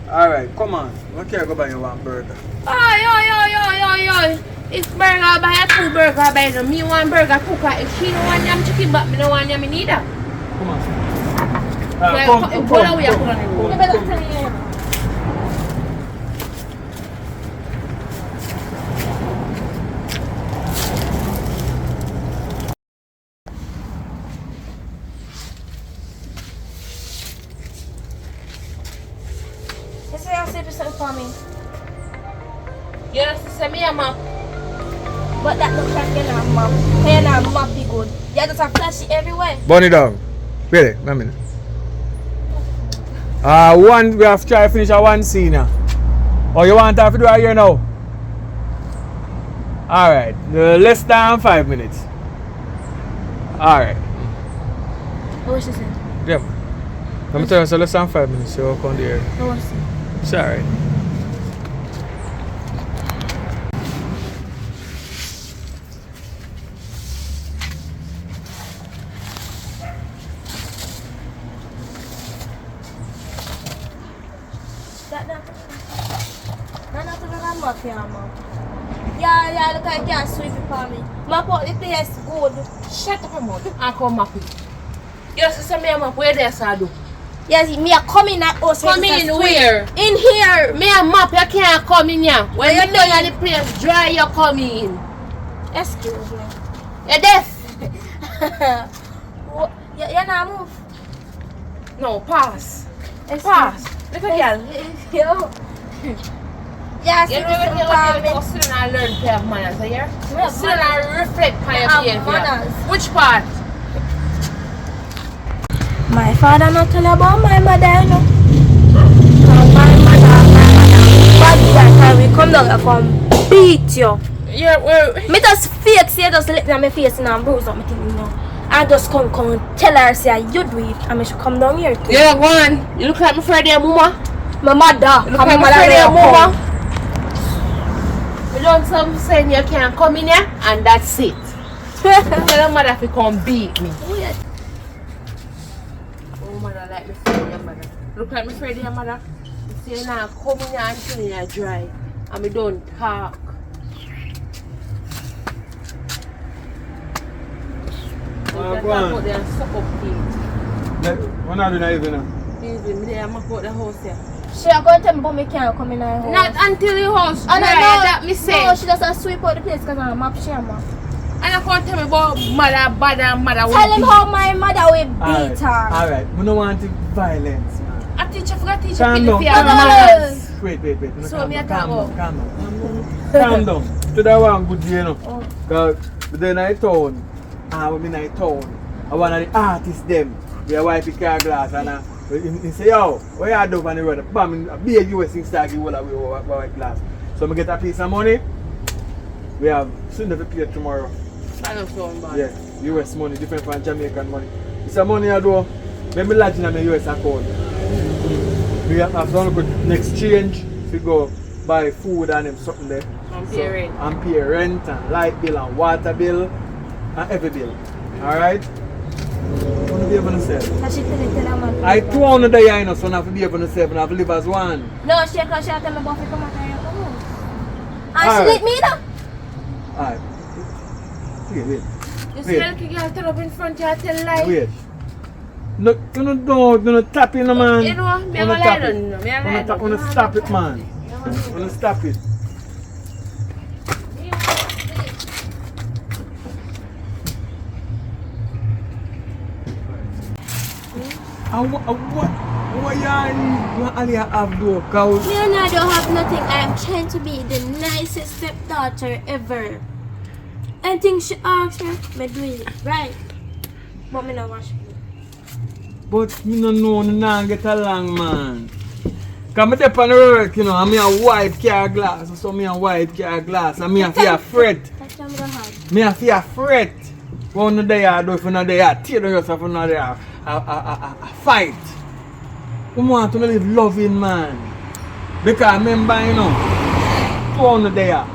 Alright, come on. Okay, go buy you one burger. Oi. It's burger, buy a 2 burger, buy no. Me one burger cooker. If she don't want yam chicken, but me don't want yam neither. Come on. Come. You say I'll say something for me. You know, say me a map. But that looks like you're not map. You're not mappy good. You just have flashy everywhere. Bunny dog. Really? Wait a minute. We have to try to finish one scene now. Oh, you want to have to do it here now? Alright. Less than 5 minutes. Alright. What was she saying? Yeah. Let me tell you, so less than 5 minutes. So walk on the air. What was she saying? It's alright. map here, man. Yeah, look at you can't sweep it for me. Map out the place good. Shut up your mouth. I come map it. Your sister me a map where there so do. Yes, me a come in at us. Come in where? In here. Me a map, you can't come in here. When you know the place dry, you come in. Excuse me. You're deaf. You not move. No, pass. Pass. Look at you. Yo. Yes, You know when you sit down and learn to have manners, you hear? Sit down and reflect on your behavior. Which part? My father not tell about my mother, you know. My mother, bad guy, we come down and come beat you. Yeah, Me just fake say just let me on my face and bruise up my thing, you know. I just come tell her say you do it and I should come down here too. yeah, go on. You look like my friend there, mama. My mother. You look like my friend there, mama. You don't some saying you can't come in here and that's it. Tell your mother if you come beat me. Oh, mother, like me friend your mother. Look like my friend your mother. You say now come in here and tell you dry. And me don't talk. Go on. Put there and suck up things. What are you doing now? Easy, me there, I'm going to put the house here. She a going to tell me but me can't come in her house. Not until the house dry, And I know that me say. No, she just sweep out the place because I'm a map share, man. And I can't tell me about mother, bother, mother. Tell him how my mother will beat her. Alright, we don't want violence, man. A teacher forgot teacher Calm pin down, the calm manners. down. Wait. So Calm me down, a calm talk down. Calm down. Today one good day, you know. Because then I town, when I town, I one of the artists them, they wipe the car glass and he say, yo, what you do on the road? Bam, a big US thing start give all away white glass. So I get a piece of money. We have soon to pay tomorrow. I don't know about Yeah, US money, different from Jamaican money. It's a money I do. Maybe lodge in my US account. We have to go to exchange to go buy food and them something there. And pay rent. And pay rent and light bill and water bill and every bill. Alright? What do you be able to say? So she tell her man. I 200 the year, you know, so I have to be able to say, and I have to live as one. No, she tell me about it come out here. And she Alright. let me know. Alright. Wait. You see the little girl turn up in front of you and tell lie. Wait. No, don't tap in, man. You know, me a Wanna lie tap down, it. you know, me a lie down. Wanna stop it, man. Wanna stop it. What you have to do, cause Me and I don't have nothing. I am trying to be the nicest stepdaughter ever. Anything she asks me, I do it, right? But me not wash it. but me no know no get along, man. Cause me dey on the work, you know, and me a wipe car glass, so me a wipe car glass, and me a fear fret. That's what I'm gonna have. Me a fear fret. One no day I do, if you no day I tear down yourself, if you no day I fight. We want to live loving, man. Because remember, you know, 200 there.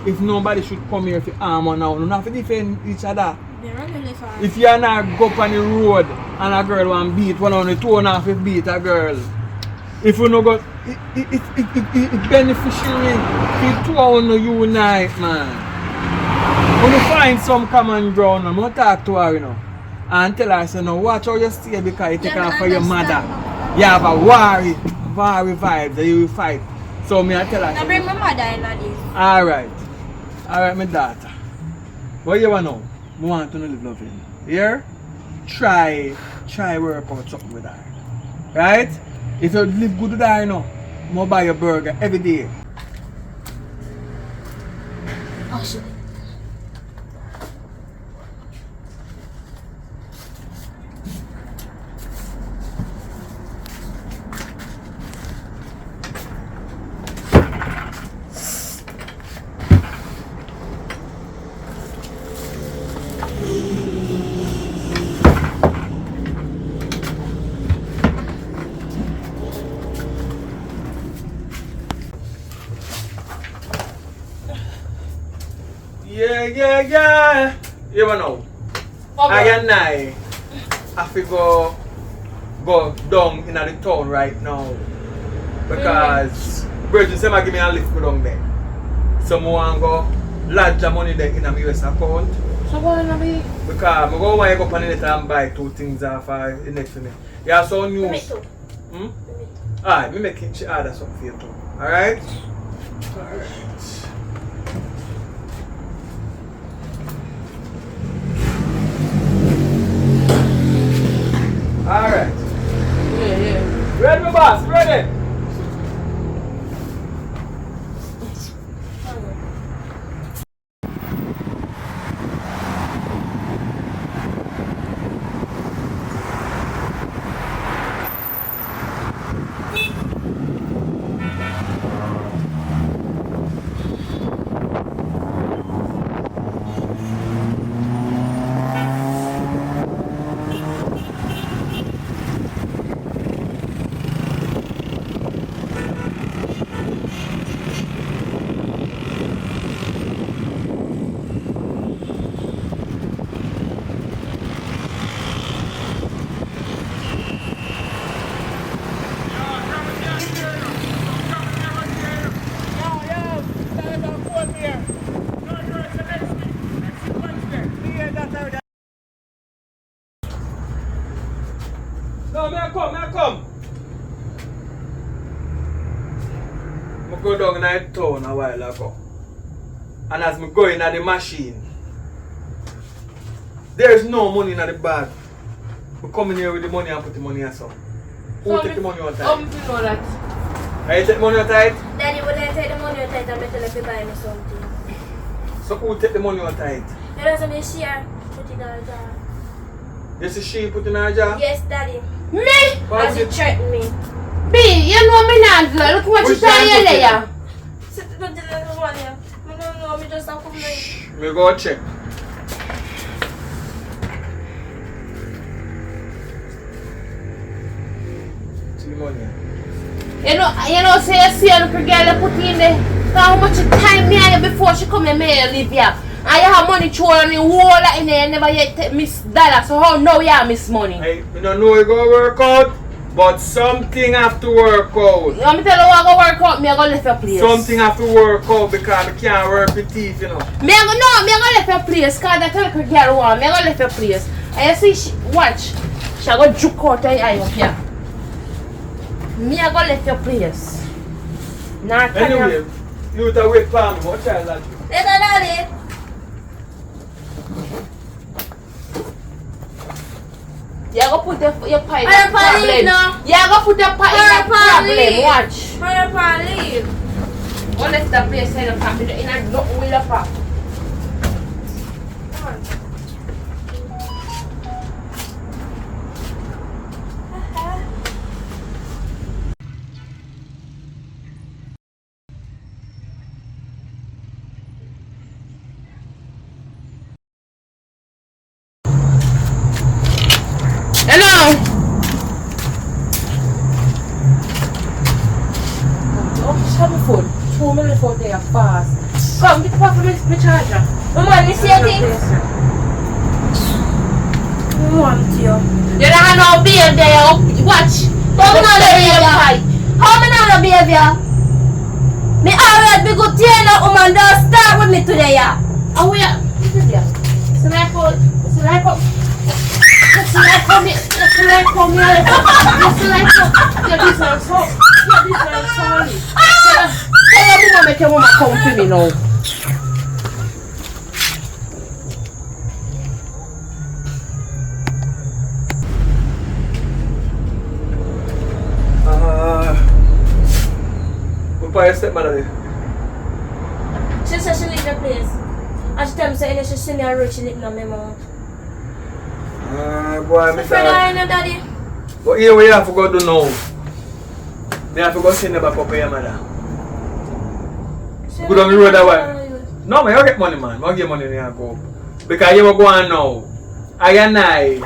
If nobody should come here for armor now, you don't have to defend each other. They're really far. If you are not go up on the road and a girl want beat one on the 2.5 beat a girl. If you no go, it beneficiary if two of you unite, man. When you find some common ground, I'm gonna talk to her, you know, and tell her, say, no, watch how you stay because you take her for your mother. You have a worry vibes that you will fight. So me I tell her. Now bring my mother in on this. Alright, my daughter. What you want now? I want to live loving. Here? Try work out something with her. Right? If you live good with her, you know, I'm buy your burger every day. Oh shit. Yeah. You know, I and I have to go down in the town right now because Bridget said give me a lift go down there. So I want to go lodge the money there in a US account. So what will be? Because I go want to go on the net and buy 2 things off the net for me. Yeah, so news. Me too. Hmm? Alright, me make it order something for you too. Alright? Alright. Alright. Yeah. Ready, my boss? Ready? No, may I come. I go down in the town a while ago. And as I go in the machine, there is no money in the bag. I come in here with the money and put the money aside. Who take the money out tight? You know that. I take the money out tight? Daddy, when I take the money out, I'm tell if you buy me something. So who take the money out tight? You know something share, put it in a jar. This is she put in her jar? Yes, Daddy. Me? As you threaten me. B, you know me not. Look what you tell you there. Sit down to the one here. I don't know, me just have come here. Me go check. See the money. You know, say you see a little girl put in there. How much time me had before she come and me live here. And you have money thrown on the wall in there and never yet miss dollar. So how now you have miss money? I don't know it go work out, but something have to work out. You want me tell you what go work out, me I go left your place. Something have to work out because I can't work with teeth, you know. Me I go left your place because that little girl want. Me I go left your place. And you see, watch. She go juke out her eye up here. Me I go left your place. Nah, Anyway, you to wait for me. What child that you? Later, Daddy. You go put your pie in I a don't wanna leave problem. now. You go put your pie in a I don't wanna problem. leave. Watch. Hurry up and leave. Go left the place in a pop. In a nothing with a pop. Come on. Hello. Oh, shut my phone. 2 minutes out there fast. Come, get off my charger. Mama, you see a thing? I want you. You don't have no behavior. Watch. How me not behavior? How me not behavior? Me always be good to you now, woman. Don't start with me today, yeah. Oh, we are. It's like how. It's like how. It's like how me. It's like how me. It's like how. Yeah, this is so. Yeah, this is sorry. Tell your mama make your mama come to me now. What part your stepmother there? She said she leave the place. And she tell me say she see me and road she live in my mouth. Boy, So me Fred, thought. I know, Daddy. But here we have to go do now. Me have to go send them back up to your mother. Go down the road that way. No, man, you get money, man. I get money and you go up. Because you will go on now. I and I.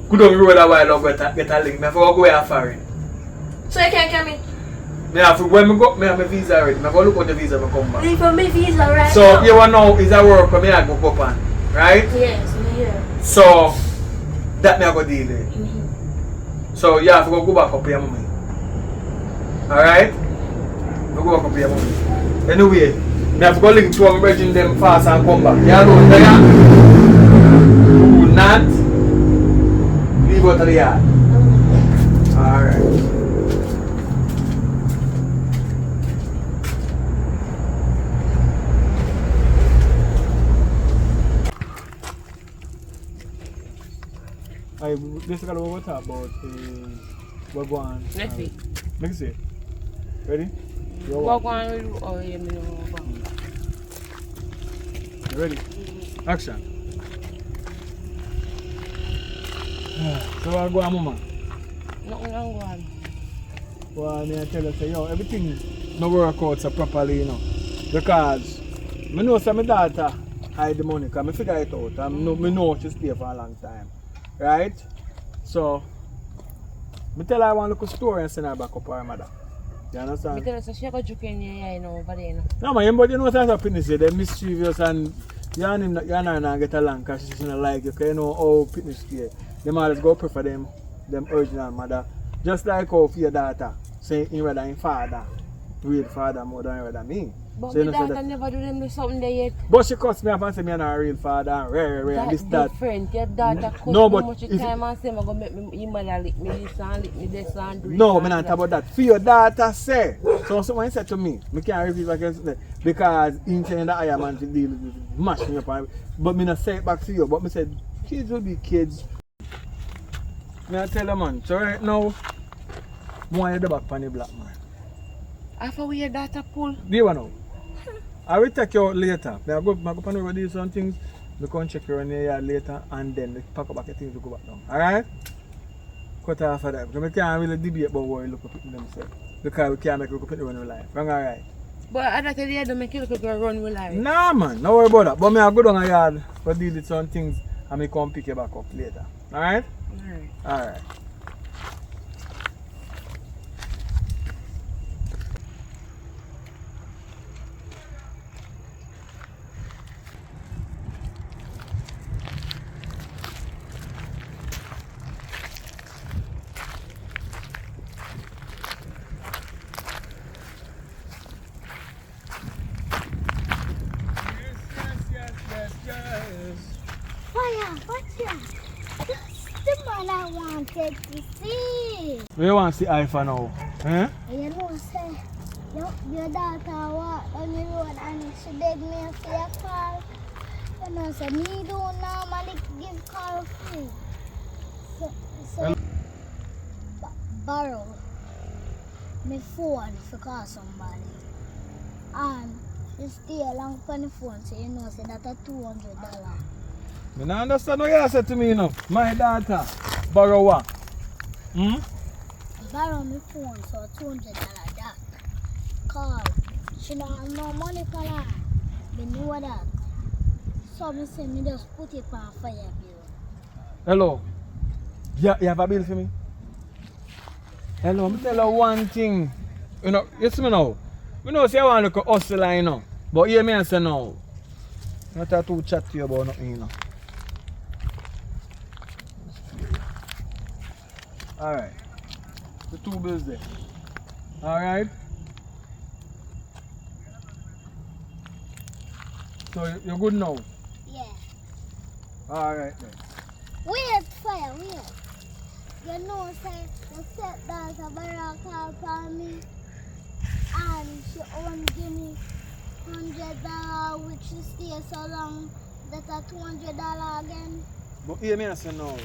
Go down the road that way, love, get a link. I have to go here for it. So you can't come in? Me have to, when me go, me have my visa already. I have to look at the visa and come back. Leave for me visa right So, now. you want to know is a work for me I go up on. Right? Yes, me here. So, that me I go deal with. So, you have to go back up to your mommy. Alright? I go up here, man. Anyway, I have to go link to our bridging them fast and come back. You know, there. Do not leave out of the yard. Alright. I basically what we talk about is what go on. Let's see. Make it see. Ready? What go on? Oh, yeah, me know. You ready? Action. So what go on, mama? Nothing wrong go on. Well, I tell you, say, yo, everything no work out so properly, you know. Because I know some my daughter hide the money because I figure it out. I know she stay for a long time. Right? So, I tell her I want to look a story and send her back up to her mother. You understand? Because she got joke in your eye now, over there, you know. No, man, but you know what's happening is they're mischievous and you're not get along because she's not like you. Because you know how fitness stay. Them always go prefer them original mother. Just like how for your daughter, saying in rather in father, real father more than rather me. But So my daughter never do them something there yet. But she cuts me up and say me not a real father and rare and this that. Different. Your daughter cut No, me but much if- time and say I'm going to make me your mother lick me this and lick me this and do No, this me and not that. talk about that. For your daughter say. So someone said to me can't repeat against that because in saying that I am man to deal with it, mash me up and, but me not say it back to you. But me said kids will be kids. Me I tell you man, so right now I want you the back on the black man. After we your daughter pull. Do you want to know? I will take you out later. I go on the road do some things. We can check you on your yard later and then we pack up back your things to go back down. Alright? Cut off of that. Because we can't really debate about what we look at themselves. Because we can't make look at run with life. Alright? But I don't tell you don't make you look like you run with life. Nah man, don't worry about that. But I go down the yard for deal with some things and I come pick you back up later. Alright? Alright. Alright. Fire, what's that? That's the man I wanted to see. We want to see Alpha now. Eh? You know, say, your daughter walked on the road and she begged me for your call. You know, so me don't normally give call free. So borrow my phone to call somebody. And you stay along on the phone, so you know, say that's $200. I don't understand what you said to me, you know. My daughter, borrow what? Borrow my phone, so $200 that. Call. She don't have no money for that. Me know that. So me say me just put it on fire bill. Hello. You have a bill for me? Hello, me tell you one thing. You know, you see me now. You know, say I want to look at hustle, you know. But hear me and say no. Not a too chat to you about nothing, you know. Alright. The 2 bills there. Alright. So you're good now? Yeah. Alright then. Wait, fire, wait. You know, say, the stepdaughter borrow call for me. And she only give me $100, which she stay so long. That's a $200 again. But hear me and say no.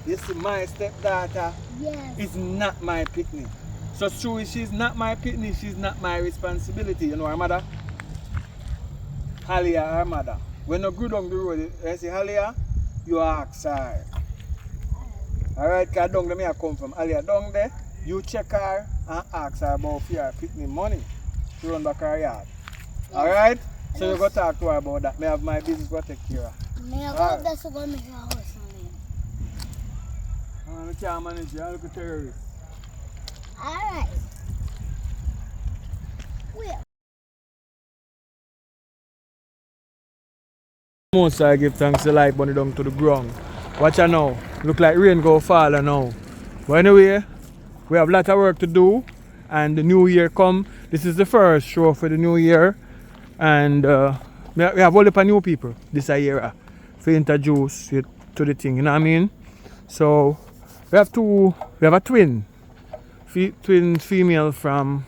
You see, my stepdaughter Yes. is not my picnic. So true, she's not my picnic, she's not my responsibility. You know her mother? Halia, her mother. When you go down the road, you see Halia, you ask her. Alright, because down there I come from. Halia, down there, you check her and ask her about your picnic money to run back her yard. Alright? So you go talk to her about that. I have my business to take care of. May I go there to go make your house on me? I can't manage you, I look at terrorists. Alright. Wait. Most I give thanks to life bunny down to the ground. Watch out now. Look like rain go fall now. But anyway, we have a lot of work to do. and the new year come. This is the first show for the new year, and we have all the new people this year to introduce you to the thing, you know what I mean? So we have a twin female from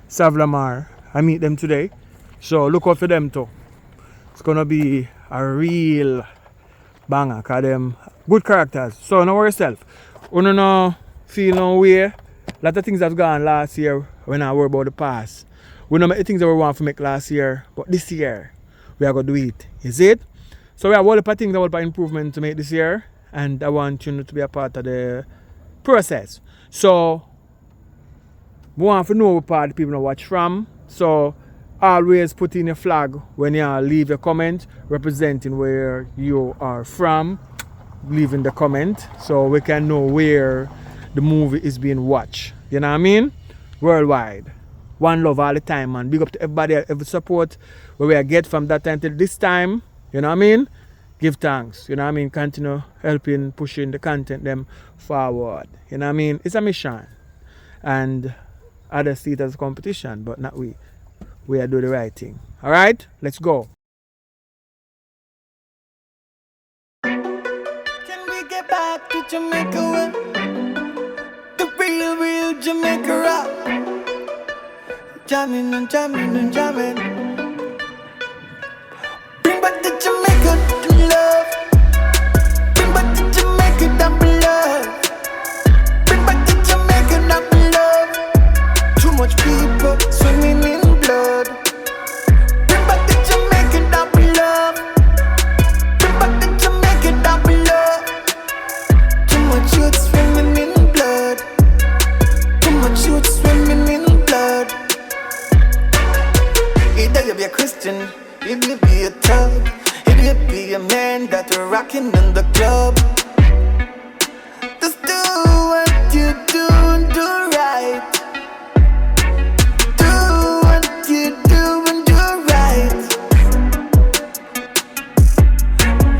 Savlamar. I meet them today, so look out for them too. It's gonna be a real banger, cause them good characters. So no worry yourself. You no feel no way. A lot of things have gone last year when I worry about the past. We know make the things that we want to make last year, but this year we are gonna do it. Is it? So we have all the things, all the improvement to make this year, and I want you to be a part of the process. So we want to know what part the people watch from. So always put in a flag when you leave a comment representing where you are from. Leave in the comment so we can know where the movie is being watched. You know what I mean? Worldwide. One love all the time, man. Big up to everybody, every support where we get from that time till this time. You know what I mean? Give thanks. You know what I mean? Continue helping, pushing the content them forward. You know what I mean? It's a mission. And others see it as a competition, but not we. We are doing the right thing. Alright? Let's go. Can we get back to Jamaica? The real Jamaica rock. Jamming and jamming and jamming. Bring back the Jamaica love. Bring back the Jamaica that we love. Bring back the Jamaica that we love. Too much people swimming in blood. Bring back the Jamaica that we love. Bring back the Jamaica that we love. Too much youth swimming in blood. Too much youth swimming in blood. Either you be a Christian, either you be a thug, either you be a man that are rocking in the club. Just do what you do and do right. Do what you do and do right.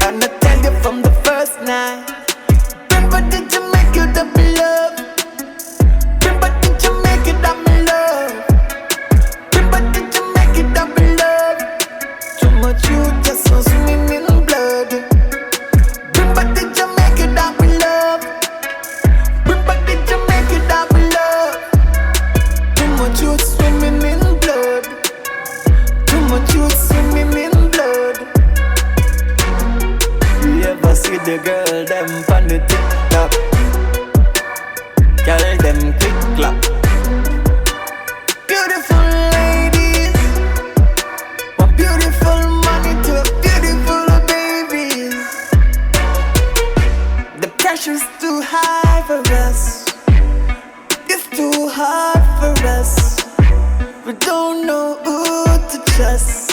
And I tell you from the first night, bring back the Jamaica that we love. Bring back the Jamaica that we love. Bring back the Jamaica that we love. Too much youth just so swimming in blood. Bring back the Jamaica that we love. Bring back the Jamaica that we love. Too much youth swimming in blood. Too much youth swimming in blood. You ever see the girl them on the TikTok? Girl them click clap. Beautiful ladies, one beautiful money to beautiful babies. The pressure's too high for us. It's too hard for us. We don't know who to trust.